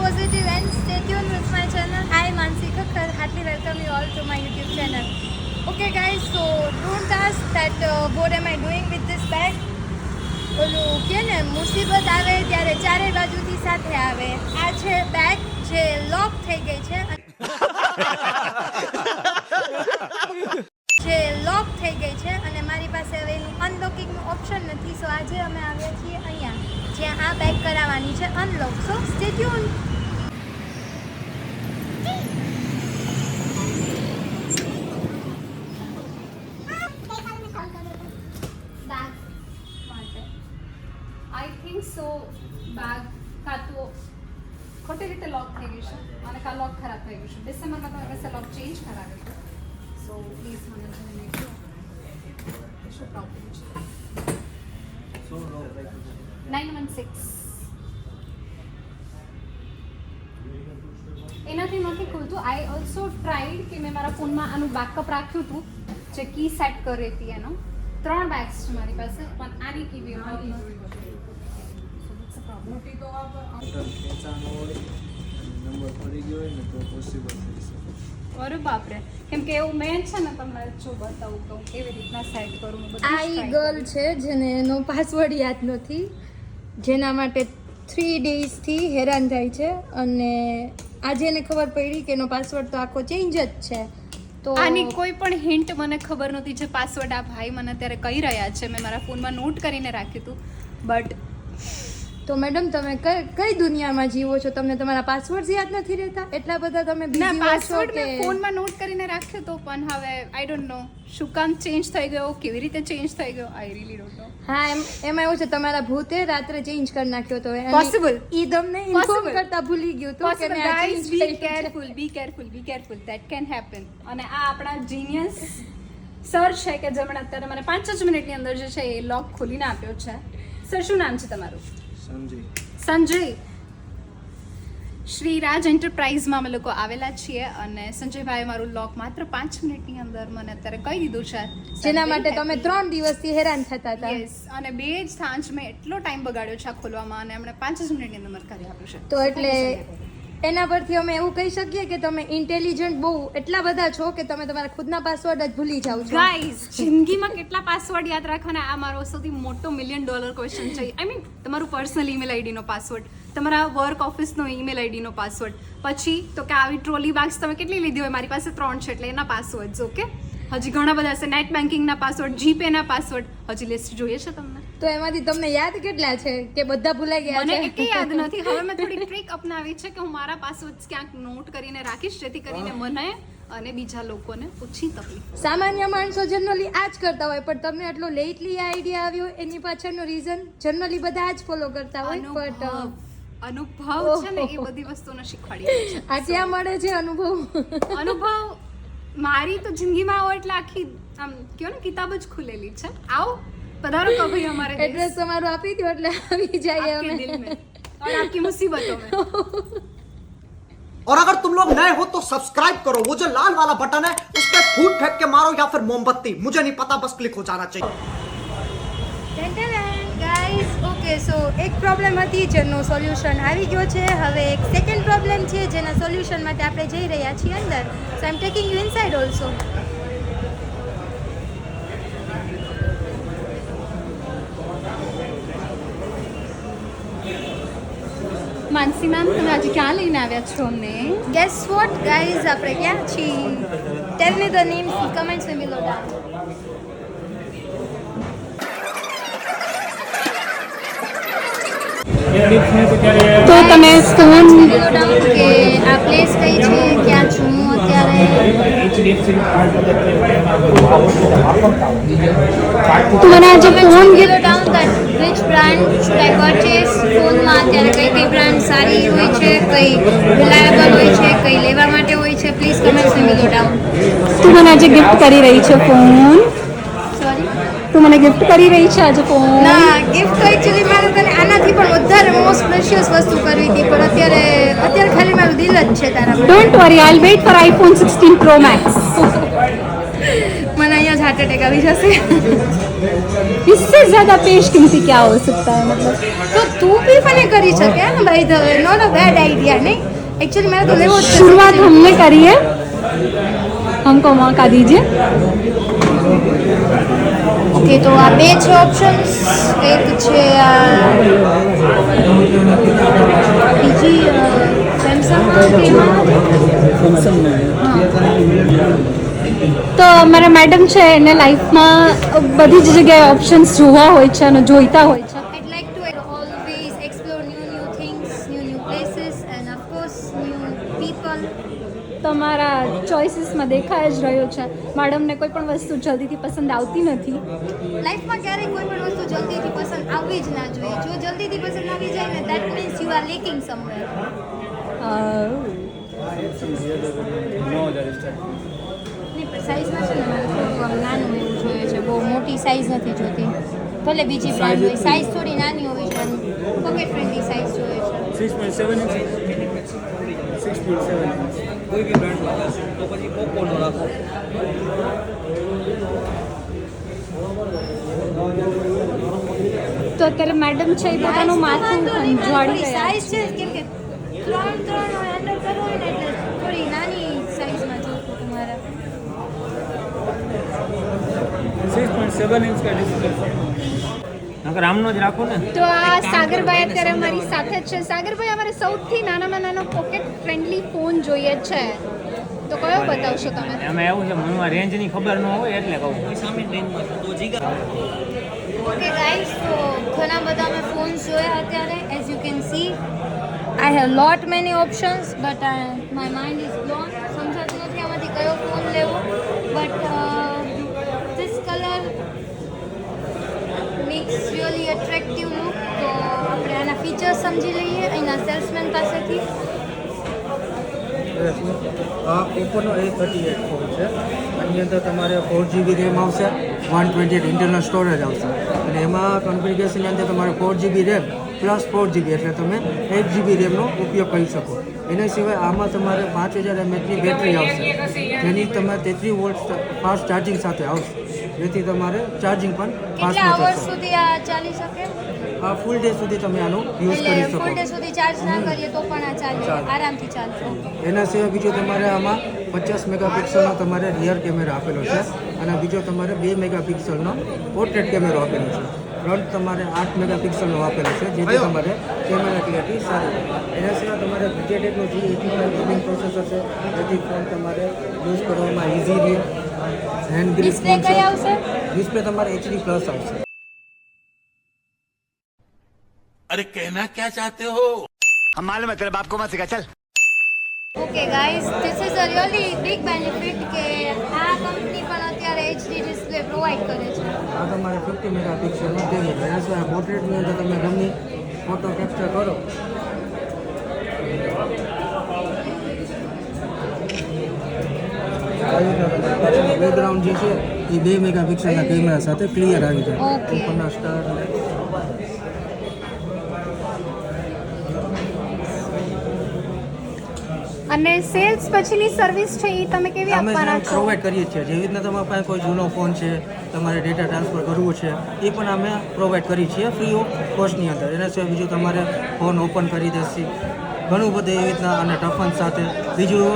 positive and stay tuned with my channel. I am Mansi Kakkar. Heartily welcome you all to my YouTube channel. Okay guys, so don't ask that what am I doing with this bag. ઓલું કે ને મુસીબત આવે ત્યારે ચારે બાજુથી સાથે આવે. આ છે બેગ જે લોક થઈ ગઈ છે અને મારી પાસે હવે એનું અનલોકિંગનું ઓપ્શન નથી. સો આજે અમે આવ્યા છીએ અહીંયા જ્યાં આ બેગ કરાવવાની છે unlock. So stay tune. I think so bag કાં તો ખોટી રીતે લોક થઈ ગયું છે અને કાં લોક ખરાબ થઈ ગયું છે. ડિસેમ્બરમાં તમે પાસે લોક ચેન્જ કરાવ્યું હતું. સો પ્લીઝ મને જઈને કહો શું પ્રોબ્લેમ છે. 916 એનાથી નથી ખુલતું. આઈ ઓલ્સો ટ્રાઈડ કે મેં મારા ફોનમાં આનું બેકઅપ રાખ્યું હતું જે કી સેટ કરી હતી એનો. 3 બેગ્સ છે મારી પાસે પણ આની કી બી મોટી તો ખેંચાનો હોય નંબર પડી ગયો હોય ને તો પોસિબલ થઈ શકે. અરે બાપરે, કેમ કે એવું મેં છે ને તમને જો બતાવું કહું કેવી રીતના સેટ કરું. આ ગર્લ છે જેને એનો પાસવર્ડ યાદ નથી, જેના માટે 3 ડેઝથી હેરાન થાય છે અને આજે એને ખબર પડી કે એનો પાસવર્ડ તો આખો ચેન્જ જ છે. તો આની કોઈ પણ હિન્ટ મને ખબર નહોતી. જે પાસવર્ડ આ ભાઈ મને અત્યારે કહી રહ્યા છે મેં મારા ફોનમાં નોટ કરીને રાખ્યું હતું. બટ તો મેડમ તમે કઈ દુનિયામાં જીવો છો? તમને તમારા પાસવર્ડ યાદ નથી રહેતા? એટલા બધા તમે ના, બીજી પાસવર્ડ મેં ફોનમાં નોટ કરીને રાખ્યો તો પણ હવે આઈ ડોન્ટ નો શું કામ ચેન્જ થઈ ગયો, કેવી રીતે ચેન્જ થઈ ગયો, આઈ રીલી ડોન્ટ નો. હા, એમાં એવું છે તમારા ભૂતે રાત્રે ચેન્જ કરી નાખ્યો તો પોસિબલ ઈ તમને ઇન્ફોર્મ કરતા ભૂલી ગયું તો કે મેં આ change be careful, be careful, be careful, that can happen. અને આ આપણા જીનિયસ સર છે કે જેમણે અત્યારે મને 5 જ મિનિટની અંદર જે છે એ લોક ખોલીને આપ્યો છે. સર શું નામ છે તમારું? સંજય. શ્રી રાજ એન્ટરપ્રાઇઝમાં અમે લોકો આવેલા છીએ અને સંજયભાઈએ મારું લોક માત્ર 5 મિનિટની અંદર મને અત્યારે કહી દીધું છે, જેના માટે તમે 3 દિવસથી હેરાન થતા હતા. યસ, અને 2 જ સાંજ મેં એટલો ટાઈમ બગાડ્યો છે આ ખોલવામાં અને એમણે 5 જ મિનિટની અંદર મને કરી આપ્યું છે. તો એટલે એના પરથી અમે એવું કહી શકીએ કે તમે ઇન્ટેલિજન્ટ બહુ એટલા બધા છો કે તમે તમારા ખુદના પાસવર્ડ જ ભૂલી જાવ છો. ગાઈઝ, જિંદગીમાં કેટલા પાસવર્ડ યાદ રાખવાના આ મારો સૌથી મોટો $1 million ક્વેશ્ચન છે. આઈ મીન તમારું પર્સનલ ઈમેલ આઈડીનો પાસવર્ડ, તમારા વર્ક ઓફિસનો ઈમેલ આઈડીનો પાસવર્ડ, પછી તો કે આવી ટ્રોલી બેગ્સ તમે કેટલી લીધી હોય, મારી પાસે 3 છે એટલે એના પાસવર્ડ્સ. ઓકે, હજી ઘણા બધા છે, નેટ બેન્કિંગના પાસવર્ડ, જીપેના પાસવર્ડ, હજી લિસ્ટ જોઈએ છે તમને? તો એમાંથી તમને યાદ કેટલા છે કે બધા ભૂલાઈ ગયા મને છે? એકે યાદ નથી. હવે મેં થોડી ટ્રિક અપનાવી છે કે હું મારા પાસવર્ડ્સ ક્યાંક નોટ કરીને રાખીશ જેથી કરીને મને અને બીજા લોકોને ઓછી તકલીફ. સામાન્ય માણસો જનરલી આ જ કરતા હોય, પણ તમને એટલો લેટલી આઈડિયા આવ્યો એની પાછળનો રીઝન જનરલી બધા આ જ ફોલો કરતા હોય. બટ અનુભવ છે ને એ બધી વસ્તુને શીખવાડી છે. આ ક્યાં મળે છે અનુભવ? અનુભવ મારી તો જિંદગીમાં આવો એટલે આખી આમ કયો ને કિતાબ જ ખુલેલી છે. આવો પધારો કો ભાઈ અમારે એડ્રેસ તમારું આપી દો એટલે આવી જાય आपके અમે. दिल में और आपकी मुसीबतों में. और अगर तुम लोग नए हो तो सब्सक्राइब करो, वो जो लाल वाला बटन है उस पर फूट फेंक के मारो या फिर मोमबत्ती, मुझे नहीं पता, बस क्लिक हो जाना चाहिए. ગાઈસ, ઓકે, સો એક પ્રોબ્લેમ હતી જેનો સોલ્યુશન આવી ગયો છે. હવે એક સેકન્ડ પ્રોબ્લેમ છે જેના સોલ્યુશન માટે આપણે જઈ રહ્યા છીએ અંદર. So I am taking you inside also. Mansi ma'am, તમે આજે ક્યાં લઈને આવ્યા છો અમને? ગેસ વોટ ગાઈઝ, આપણે ક્યાં છીએ? Tell me the names in comments below down. તો તમે ફોન બિલો ડાઉન કે આ પ્લેસ કઈ છે, ક્યાં છું હું અત્યારે? તો મને આજે phone below down that which brand should I purchase. ફોનમાં અત્યારે કઈ કઈ બ્રાન્ડ સારી હોય છે, કઈ રિલાયેબલ હોય છે, કઈ લેવા માટે હોય છે? Please comments below down. તું મને આજે ગિફ્ટ કરી રહી છે ફોન? સોરી, તું મને ગિફ્ટ કરી રહી છે આજે ફોન? ના, ગિફ્ટ તો એકચ્યુઅલી મારે તને આનાથી પણ વધારે મોસ્ટ પ્રેશિયસ વસ્તુ કરવી હતી, પણ અત્યારે ખાલી મારું દિલ જ છે તારા માટે. Don't worry, I will wait for iPhone 16 Pro Max. મને અહીંયા જ હાર્ટ અટેક આવી જશે. इससे ज्यादा पेश कीमती क्या हो सकता है? मतलब તો તું भी મને કરી શકે ને by the way not a bad idea નહીં एक्चुअली मेरा तो लेवो शुरुआत हमने करी है, हमको मौका दीजिए. ओके तो આ બે છે ઓપ્શન્સ એક છે બીજી સેમસંગ તો અમારા મેડમ છે એને લાઈફમાં બધી જ જગ્યાએ ઓપ્શન્સ જોવા હોય છે અને જોઈતા હોય છે. I'd like to always explore new things, new places and of course new people. તમારા ચોઇસીસમાં દેખાઈ જ રહ્યો છે મેડમને કોઈ પણ વસ્તુ જલ્દીથી પસંદ આવતી નથી. લાઈફમાં ક્યારેય કોઈ પણ વસ્તુ જલ્દીથી પસંદ આવવી જ ના જોઈએ. જો જલ્દીથી પસંદ આવી જાય ને that means you are lacking somewhere. નહીં પણ સાઈઝમાં છે ને મારે થોડું આમ નાનું એવું જોઈએ છે, બહુ મોટી સાઈઝ નથી જોતી. ભલે બીજી બ્રાન્ડ હોય, સાઈઝ થોડી નાની હોવી જોઈએ, પોકેટ ફ્રેન્ડલી સાઈઝ જોઈએ છે. 6.7 ઇંચ 6.7 ઇંચ કોઈ બી બ્રાન્ડ તો પછી પોકોનો રાખો. તો અત્યારે મેડમ છે એ પોતાનું માથું અંજવાળી રહ્યા સાઈઝ છે કેમ કે 3 હોય અંડર કરો હોય ને એટલે થોડી નાની સાઈઝમાં જોતું તમારે. 6.7 ઇંચ का डिस्प्ले अगर आमनो જ રાખો ને. તો આ સાગરભાઈ અત્યારે અમારી સાથે જ છે. સાગરભાઈ અમારે સૌથી નાનામાં નાનો પોકેટ ફ્રેન્ડલી ફોન જોઈએ છે, તો કયો બતાવશો તમે? એમાં એવું છે મનમાં રેન્જની ખબર ન હોય એટલે કહું સામે રેન્જમાં 2 ગીગા. ઓકે ગાઈસ તો ઘણા બધા મેં ફોન્સ જોયા અત્યારે. As you can see I have lot many options but my mind is blown. સમજાતું નથી આમાંથી કયો ફોન લેવો. But this colour makes really attractive look. તો આપણે આના ફીચર્સ સમજી લઈએ અહીંના સેલ્સમેન પાસેથી. આ ઓપ્પોનો A38 ફોન છે. આની અંદર તમારે 4GB રેમ આવશે, 128 ઇન્ટરનલ સ્ટોરેજ આવશે અને એમાં કોન્ફિગરેશનની અંદર તમારે 4GB રેમ પ્લસ 4GB એટલે તમે 8GB રેમનો ઉપયોગ કરી શકો. એના સિવાય આમાં તમારે 5000 mAhની બેટરી આવશે, જેની તમારે 33 વોલ્ટ ફાસ્ટ ચાર્જિંગ સાથે આવશે, જેથી તમારે ચાર્જિંગ પણ કેટલા ફાસ્ટમાં અવર્સ થશે. સુધી આ ચાલી શકે? આ ફૂલ ડે સુધી તમે આનો યુઝ કરી એટલે ફૂલ ડે શકો. સુધી ચાર્જ ના કરીએ તો પણ આ ચાલે, આરામથી ચાલશે. એના સિવાય બીજો તમારે આમાં 50 મેગાપિક્સલનો તમારે રિયર કેમેરા આપેલો છે અને બીજો તમારે 2 મેગાપિક્સલનો પોર્ટ્રેટ કેમેરો આપેલો છે. ફ્રન્ટ તમારે 8 મેગાપિક્સલનો આપેલો છે, જેથી તમારે કેમેરા ક્લિયરિટી સારી રહે. એના સિવાય તમારે બીજા ટેકનોલોજી ગેમિંગ પ્રોસેસર છે, જેથી ફોન તમારે યુઝ કરવામાં ઇઝી રહે. હેન્ડ ગ્રીપ ડિસ્પ્લે કઈ આવશે? ડિસ્પ્લે તમારે HD પ્લસ આવશે. अरे कहना क्या चाहते हो? हम मालूम है तेरे बाप को मत सिखा चल. Okay guys this is a really big benefit કે આ કંપની પણ અત્યારે HD ડિસ્પ્લે પ્રોવાઈડ કરે છે. આ તમારે 50 મેગાપિક્સલનો કેમેરો. એના સિવાય પોર્ટ્રેટની અંદર તમે ગમે ફોટો કેપ્ચર કરો બેકગ્રાઉન્ડ જે છે એ 2 મેગાપિક્સલના કેમેરા સાથે ક્લિયર આવી જાય. Okay. ઉપરના સ્ટાર અને સેલ્સ પછીની સર્વિસ છે એ તમે કેવી અમે આપવાના છો? પ્રોવાઈડ કરીએ છીએ. જેવી રીતના તમારા પાસે કોઈ જૂનો ફોન છે, તમારે ડેટા ટ્રાન્સફર કરવું છે, એ પણ અમે પ્રોવાઈડ કરીએ છીએ ફ્રી ઓફ કોસ્ટની અંદર. એના સિવાય બીજું તમારે ફોન ઓપન કરી દેશે ઘણું બધું એવી રીતના અને ટફન સાથે. બીજું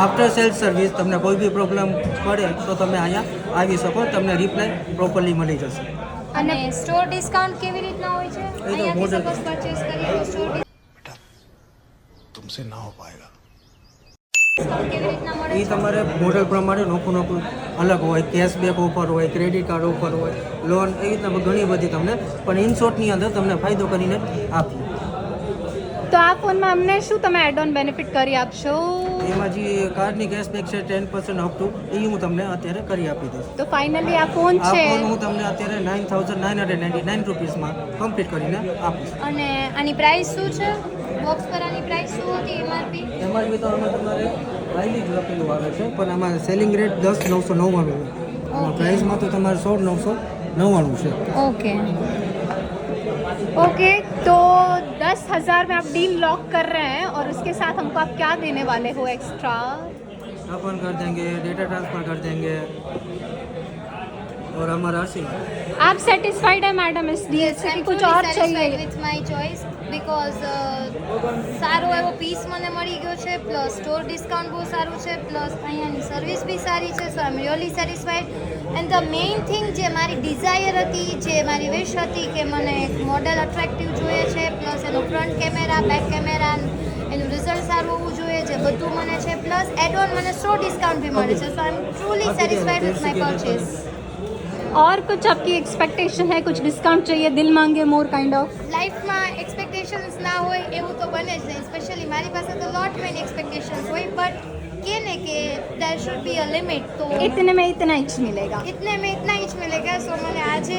આફ્ટર સેલ્સ સર્વિસ તમને કોઈ બી પ્રોબ્લેમ પડે તો તમે અહીંયા આવી શકો, તમને રિપ્લાય પ્રોપરલી મળી જશે. અને સ્ટોર ડિસ્કાઉન્ટ કેવી રીતના હોય છે? અહીંયાથી model- સપોઝ પરચેસ કરીએ તો સ્ટોર तुमसे ना हो पाएगा. ડિસ્કાઉન્ટ કેવી રીતના મળે એ છે? તમારે મોડલ પ્રમાણે નોખું અલગ હોય, કેશબેક ઓફર હોય, ક્રેડિટ કાર્ડ ઓફર હોય, લોન, એવી રીતના ઘણી બધી તમને, પણ ઇન શોર્ટની અંદર તમને ફાયદો કરીને આપીએ. તો આ ફોનમાં અમને શું તમે એડ ઓન બેનિફિટ કરી આપશો? એમાં જે કાર્ડની કેશબેક છે 10% અપ ટુ, એ હું તમને અત્યારે કરી આપી દઈશ. તો ફાઇનલી આ ફોન આ છે ફોન હું તમને અત્યારે 9,999 રૂપીસમાં કમ્પ્લીટ કરીને આપીશ. અને આની પ્રાઇસ શું છે? બોક્સ પર આની પ્રાઇસ શું હતી એમઆરપી? એમાં બી તો આમાં તમારે હાઈલી જ લખેલું આવે છે, પણ આમાં સેલિંગ રેટ 10,999 છે. પ્રાઇસમાં તો તમારે 16,999 છે. ओके ओके तो 10,000 में आप डील लॉक कर रहे हैं और उसके साथ हमको आप क्या देने वाले हो एक्स्ट्रा? अपन कर देंगे, डेटा ट्रांसफर कर देंगे, और हमारा आशीर्वाद। आप सेटिस्फाइड है मैडम इस डील से कि कुछ और चाहिए? વિથ માય ચોઇસ બીકોઝ સારો એવો પીસ મને મળી ગયો છે, પ્લસ સ્ટોર ડિસ્કાઉન્ટ બહુ સારું છે, પ્લસ અહીંયાની સર્વિસ બી સારી છે. So I am really satisfied. And the main thing જે મારી ડિઝાયર હતી, જે મારી વિશ હતી કે મને એક મોડેલ અટ્રેક્ટિવ જોઈએ છે, પ્લસ એનો ફ્રન્ટ કેમેરા, બેક કેમેરા, એનું રિઝલ્ટ સારું હોવું જોઈએ, જે બધું મને છે. પ્લસ એડ ઓન મને સ્ટોર ડિસ્કાઉન્ટ બી મળે છે. So I am truly satisfied with my purchase. और कुछ आपकी एक्सपेक्टेशन है, कुछ डिस्काउंट चाहिए, दिल मांगे मोर काइंड ऑफ? લાઈફમાં એક્સપેક્ટેશન્સ ના હોય એવું તો બને જ નહીં. સ્પેશિયલી મારી પાસે તો લોટ મેની એક્સપેક્ટેશન્સ હોય, બટ કે ને કે દેર શુડ બી અ લિમિટ. તો इतने में इतना इंच मिलेगा. इतने में इतना इंच मिलेगा. सो मैंने आज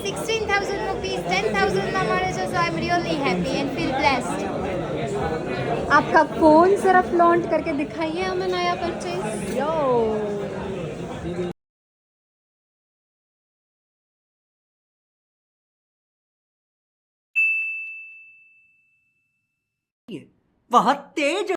16,000 रुपीज़ 10,000 में મળે છે. So I am really happy and feel blessed. आपका फोन जरा फ्लॉन्ट करके दिखाइए हमें नया परचेज. यो वह तेज